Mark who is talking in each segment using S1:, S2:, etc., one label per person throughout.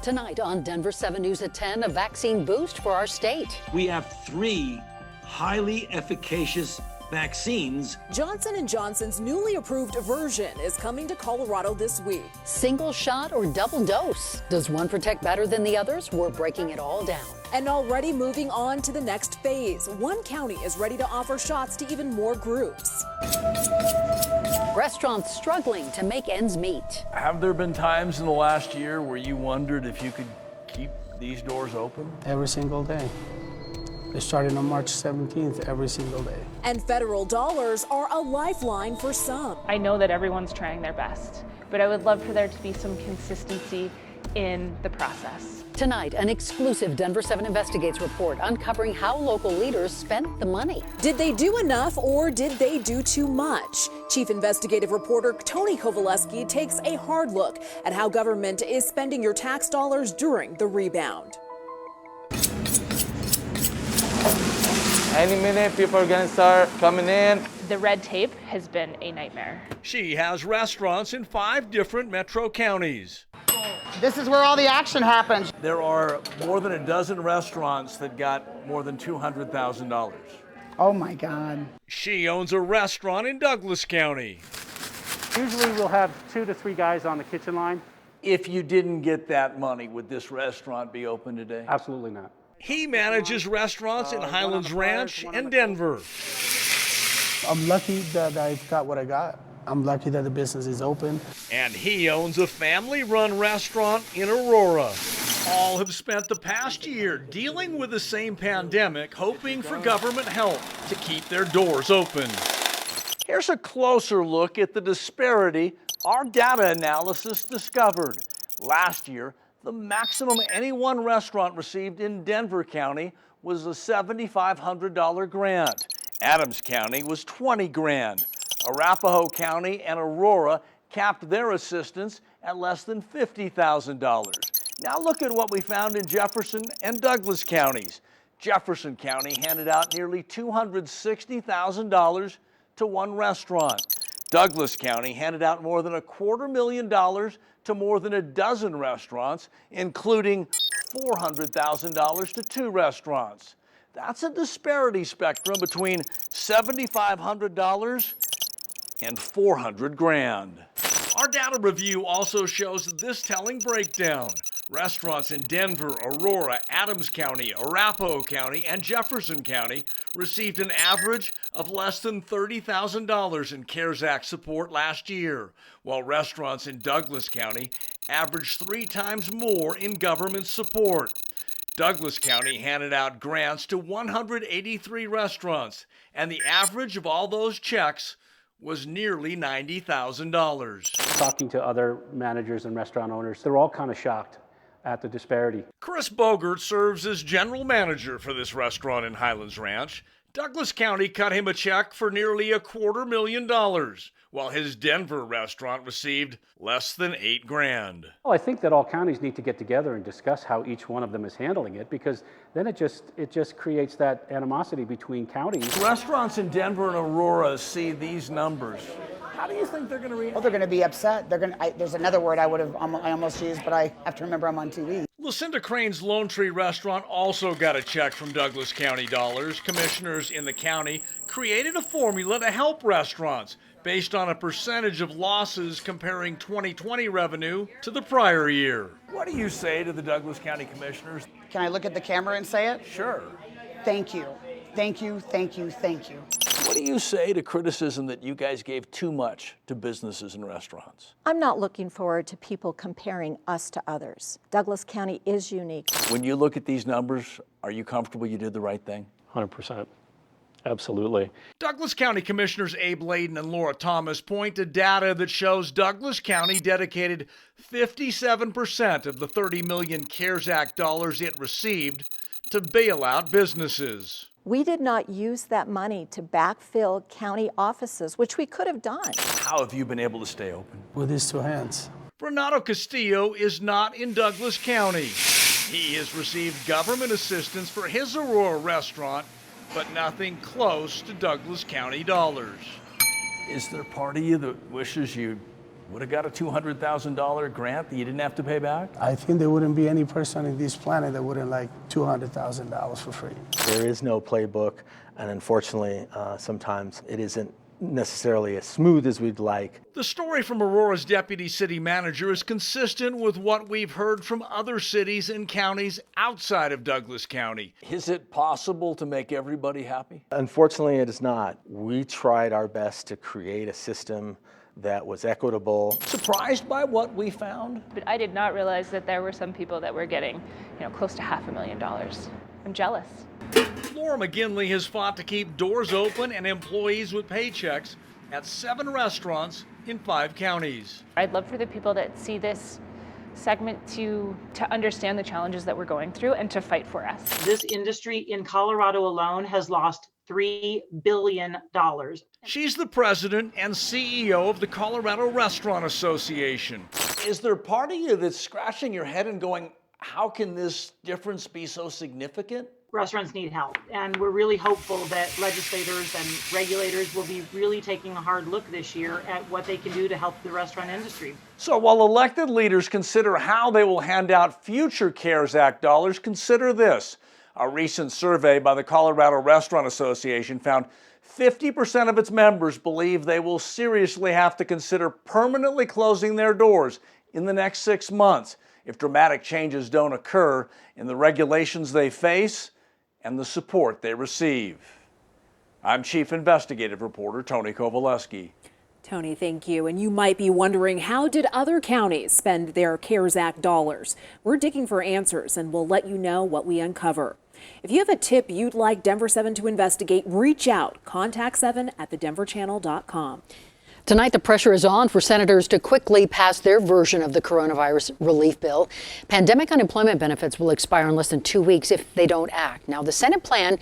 S1: Tonight on Denver7 News at 10, a vaccine boost for our state.
S2: We have 3 highly efficacious vaccines.
S3: Johnson & Johnson's newly approved version is coming to Colorado this week.
S1: Single shot or double dose? Does one protect better than the others? We're breaking it all down.
S3: And already moving on to the next phase. One county is ready to offer shots to even more groups.
S1: Restaurants struggling to make ends meet.
S4: Have there been times in the last year where you wondered if you could keep these doors open?
S5: Every single day. It started on March 17th, every single day.
S3: And federal dollars are a lifeline for some.
S6: I know that everyone's trying their best, but I would love for there to be some consistency in the process.
S1: Tonight, an exclusive Denver7 Investigates report uncovering how local leaders spent the money.
S3: Did they do enough or did they do too much? Chief investigative reporter Tony Kovaleski takes a hard look at how government is spending your tax dollars during the rebound.
S7: Any minute, people are gonna start coming in.
S6: The red tape has been a nightmare.
S8: She has restaurants in 5 different metro counties.
S9: This is where all the action happens.
S4: There are more than a dozen restaurants that got more than $200,000.
S9: Oh my God.
S8: She owns a restaurant in Douglas County.
S10: Usually we'll have 2 to 3 guys on the kitchen line.
S4: If you didn't get that money, would this restaurant be open today?
S10: Absolutely not.
S8: He manages restaurants in Highlands Ranch and Denver.
S5: I'm lucky that I got what I got. I'm lucky that the business is open.
S8: And he owns a family-run restaurant in Aurora. All have spent the past year dealing with the same pandemic, hoping for government help to keep their doors open.
S4: Here's a closer look at the disparity our data analysis discovered. Last year, the maximum any one restaurant received in Denver County was a $7,500 grant. Adams County was $20,000. Arapahoe County and Aurora capped their assistance at less than $50,000. Now look at what we found in Jefferson and Douglas counties. Jefferson County handed out nearly $260,000 to one restaurant. Douglas County handed out more than $250,000 to more than a dozen restaurants, including $400,000 to 2 restaurants. That's a disparity spectrum between $7,500 and $400,000.
S8: Our data review also shows this telling breakdown. Restaurants in Denver, Aurora, Adams County, Arapahoe County, and Jefferson County received an average of less than $30,000 in CARES Act support last year, while restaurants in Douglas County averaged 3 times more in government support. Douglas County handed out grants to 183 restaurants, and the average of all those checks was nearly $90,000.
S10: Talking to other managers and restaurant owners, they're all kind of shocked at the disparity.
S8: Chris Bogert serves as general manager for this restaurant in Highlands Ranch. Douglas County cut him a check for nearly $250,000, while his Denver restaurant received less than $8,000.
S10: Well, I think that all counties need to get together and discuss how each one of them is handling it, because then it just creates that animosity between counties.
S4: Restaurants in Denver and Aurora see these numbers. How do you think they're going to react?
S9: Well, they're going to be upset. There's another word I almost used, but I have to remember I'm on TV.
S8: Lucinda Crane's Lone Tree restaurant also got a check from Douglas County dollars. Commissioners in the county created a formula to help restaurants based on a percentage of losses comparing 2020 revenue to the prior year.
S4: What do you say to the Douglas County Commissioners?
S9: Can I look at the camera and say it?
S4: Sure.
S9: Thank you. Thank you, thank you, thank you.
S4: What do you say to criticism that you guys gave too much to businesses and restaurants?
S11: I'm not looking forward to people comparing us to others. Douglas County is unique.
S4: When you look at these numbers, are you comfortable you did the right thing?
S10: 100%. Absolutely.
S8: Douglas County Commissioners Abe Layden and Laura Thomas point to data that shows Douglas County dedicated 57% of the $30 million CARES Act dollars it received to bail out businesses.
S11: We did not use that money to backfill county offices, which we could have done.
S4: How have you been able to stay open?
S5: With these 2 hands.
S8: Renato Castillo is not in Douglas County. He has received government assistance for his Aurora restaurant, but nothing close to Douglas County dollars.
S4: Is there a part of you that wishes you would have got a $200,000 grant that you didn't have to pay back?
S5: I think there wouldn't be any person in this planet that wouldn't like $200,000 for free.
S12: There is no playbook, and unfortunately, sometimes it isn't necessarily as smooth as we'd like.
S8: The story from Aurora's deputy city manager is consistent with what we've heard from other cities and counties outside of Douglas County.
S4: Is it possible to make everybody happy?
S12: Unfortunately, it is not. We tried our best to create a system that was equitable.
S4: Surprised by what we found?
S6: But I did not realize that there were some people that were getting, close to $500,000. I'm jealous.
S8: Laura McGinley has fought to keep doors open and employees with paychecks at 7 restaurants in 5 counties.
S6: I'd love for the people that see this segment to understand the challenges that we're going through and to fight for us.
S13: This industry in Colorado alone has lost $3 billion.
S8: She's the president and CEO of the Colorado Restaurant Association.
S4: Is there part of you that's scratching your head and going, how can this difference be so significant?
S13: Restaurants need help, and we're really hopeful that legislators and regulators will be really taking a hard look this year at what they can do to help the restaurant industry.
S4: So while elected leaders consider how they will hand out future CARES Act dollars, consider this. A recent survey by the Colorado Restaurant Association found 50% of its members believe they will seriously have to consider permanently closing their doors in the next 6 months if dramatic changes don't occur in the regulations they face and the support they receive. I'm Chief Investigative Reporter Tony Kowaleski.
S3: Tony, thank you. And you might be wondering, how did other counties spend their CARES Act dollars? We're digging for answers, and we'll let you know what we uncover. If you have a tip you'd like Denver7 to investigate, reach out. Contact 7 at thedenverchannel.com.
S1: Tonight, the pressure is on for senators to quickly pass their version of the coronavirus relief bill. Pandemic unemployment benefits will expire in less than 2 weeks if they don't act. Now, the Senate plan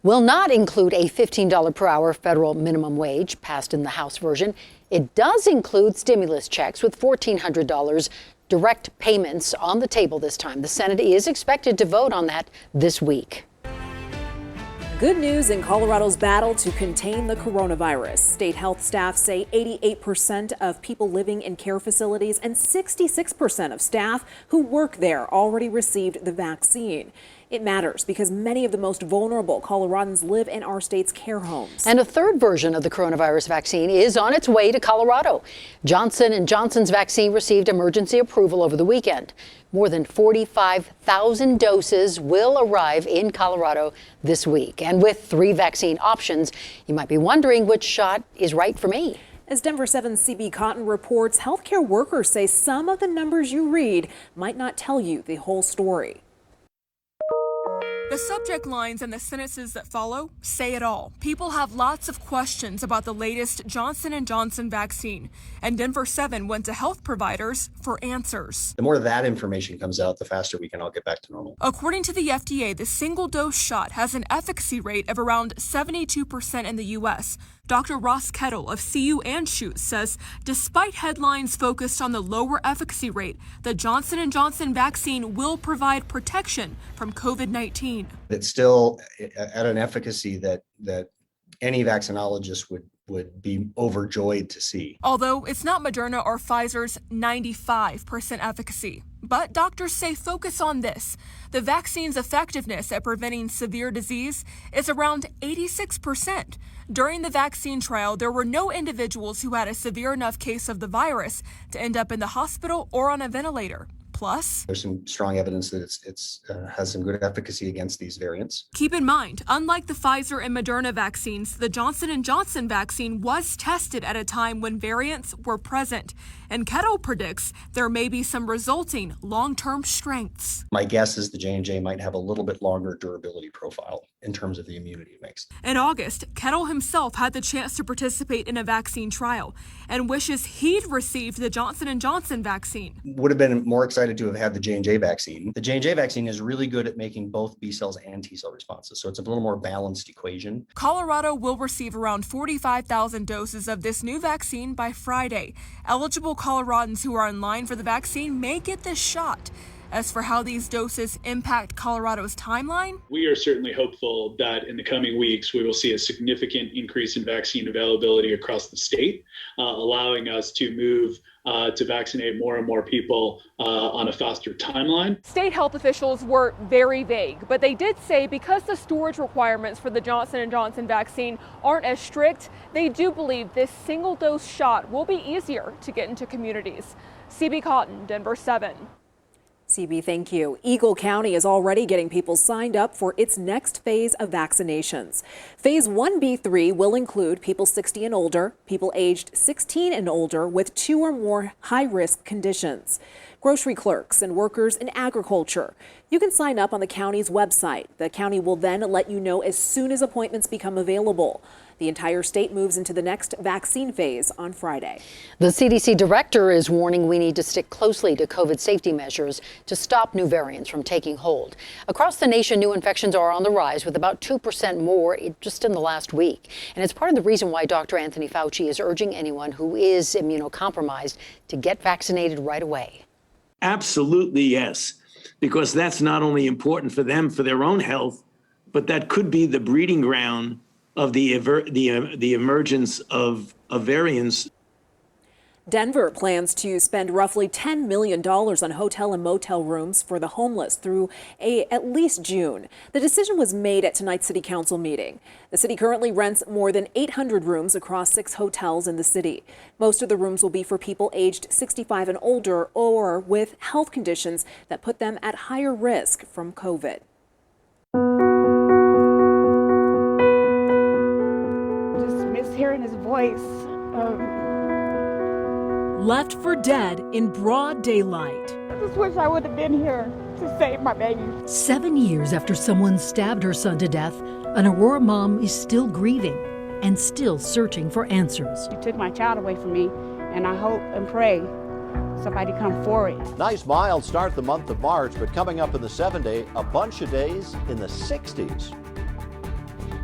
S1: will not include a $15 per hour federal minimum wage passed in the House version. It does include stimulus checks with $1,400 direct payments on the table this time. The Senate is expected to vote on that this week.
S3: Good news in Colorado's battle to contain the coronavirus. State health staff say 88% of people living in care facilities and 66% of staff who work there already received the vaccine. It matters because many of the most vulnerable Coloradans live in our state's care homes.
S1: And a third version of the coronavirus vaccine is on its way to Colorado. Johnson & Johnson's vaccine received emergency approval over the weekend. More than 45,000 doses will arrive in Colorado this week. And with 3 vaccine options, you might be wondering which shot is right for me.
S3: As Denver7's CB Cotton reports, healthcare workers say some of the numbers you read might not tell you the whole story.
S14: The subject lines and the sentences that follow say it all. People have lots of questions about the latest Johnson & Johnson vaccine, and Denver7 went to health providers for answers.
S15: The more that information comes out, the faster we can all get back to normal.
S14: According to the FDA, the single-dose shot has an efficacy rate of around 72% in the U.S. Dr. Ross Kettle of CU Anschutz says despite headlines focused on the lower efficacy rate, the Johnson & Johnson vaccine will provide protection from COVID-19.
S15: It's still at an efficacy that any vaccinologist would be overjoyed to see.
S14: Although it's not Moderna or Pfizer's 95% efficacy. But doctors say focus on this. The vaccine's effectiveness at preventing severe disease is around 86%. During the vaccine trial, there were no individuals who had a severe enough case of the virus to end up in the hospital or on a ventilator. Plus,
S15: there's some strong evidence that it's has some good efficacy against these variants.
S14: Keep in mind, unlike the Pfizer and Moderna vaccines, the Johnson & Johnson vaccine was tested at a time when variants were present. And Kettle predicts there may be some resulting long-term strengths.
S15: My guess is the J&J might have a little bit longer durability profile in terms of the immunity it makes.
S14: In August, Kettle himself had the chance to participate in a vaccine trial and wishes he'd received the Johnson & Johnson vaccine.
S15: Would have been more excited to have had the J&J vaccine. The J&J vaccine is really good at making both B cells and T cell responses, so it's a little more balanced equation.
S14: Colorado will receive around 45,000 doses of this new vaccine by Friday. Eligible Coloradans who are in line for the vaccine may get this shot. As for how these doses impact Colorado's timeline,
S16: we are certainly hopeful that in the coming weeks we will see a significant increase in vaccine availability across the state, allowing us to move to vaccinate more and more people on a faster timeline.
S14: State health officials were very vague, but they did say because the storage requirements for the Johnson & Johnson vaccine aren't as strict, they do believe this single-dose shot will be easier to get into communities. CB Cotton, Denver 7.
S3: CB, thank you. Eagle County is already getting people signed up for its next phase of vaccinations. Phase 1B3 will include people 60 and older, people aged 16 and older with 2 or more high-risk conditions, grocery clerks, and workers in agriculture. You can sign up on the county's website. The county will then let you know as soon as appointments become available. The entire state moves into the next vaccine phase on Friday.
S1: The CDC director is warning we need to stick closely to COVID safety measures to stop new variants from taking hold. Across the nation, new infections are on the rise, with about 2% more just in the last week. And it's part of the reason why Dr. Anthony Fauci is urging anyone who is immunocompromised to get vaccinated right away.
S2: Absolutely, yes, because that's not only important for them, for their own health, but that could be the breeding ground of the emergence of variants.
S3: Denver plans to spend roughly $10 million on hotel and motel rooms for the homeless through at least June. The decision was made at tonight's city council meeting. The city currently rents more than 800 rooms across 6 hotels in the city. Most of the rooms will be for people aged 65 and older or with health conditions that put them at higher risk from COVID.
S17: Just miss hearing his voice.
S18: Left for dead in broad daylight.
S17: I just wish I would have been here to save my baby.
S18: 7 years after someone stabbed her son to death, an Aurora mom is still grieving and still searching for answers.
S17: You took my child away from me, and I hope and pray somebody come forward.
S19: Nice mild start the month of March, but coming up in the 7-day, a bunch of days in the 60s.